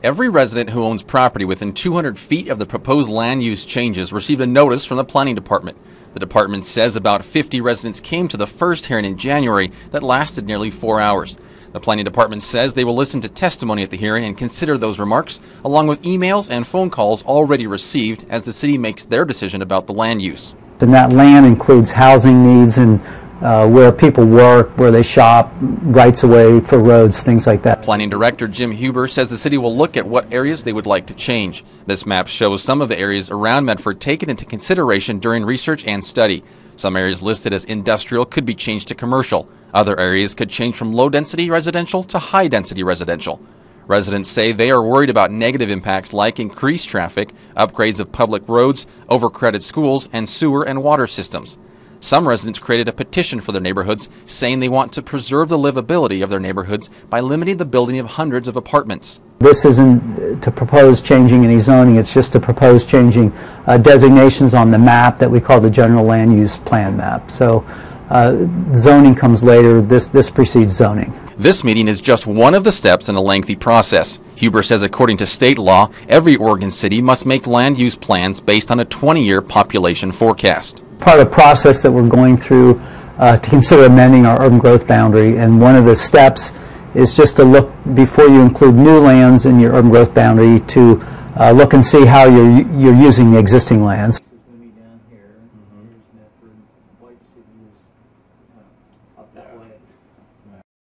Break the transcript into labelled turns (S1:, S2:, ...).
S1: Every resident who owns property within 200 feet of the proposed land use changes received a notice from the Planning Department. The department says about 50 residents came to the first hearing in January that lasted nearly 4 hours. The Planning Department says they will listen to testimony at the hearing and consider those remarks, along with emails and phone calls already received as the city makes their decision about the land use.
S2: And that land includes housing needs and where people work, where they shop, rights of way for roads, things like that.
S1: Planning Director Jim Huber says the city will look at what areas they would like to change. This map shows some of the areas around Medford taken into consideration during research and study. Some areas listed as industrial could be changed to commercial. Other areas could change from low-density residential to high-density residential. Residents say they are worried about negative impacts like increased traffic, upgrades of public roads, overcrowded schools, and sewer and water systems. Some residents created a petition for their neighborhoods saying they want to preserve the livability of their neighborhoods by limiting the building of hundreds of apartments.
S2: This isn't to propose changing any zoning, it's just to propose changing designations on the map that we call the general land use plan map. So zoning comes later, this precedes zoning.
S1: This meeting is just one of the steps in a lengthy process. Huber says according to state law, every Oregon city must make land use plans based on a 20-year population forecast.
S2: Part of the process that we're going through to consider amending our urban growth boundary, and one of the steps is just to look, before you include new lands in your urban growth boundary, to look and see how you're using the existing lands.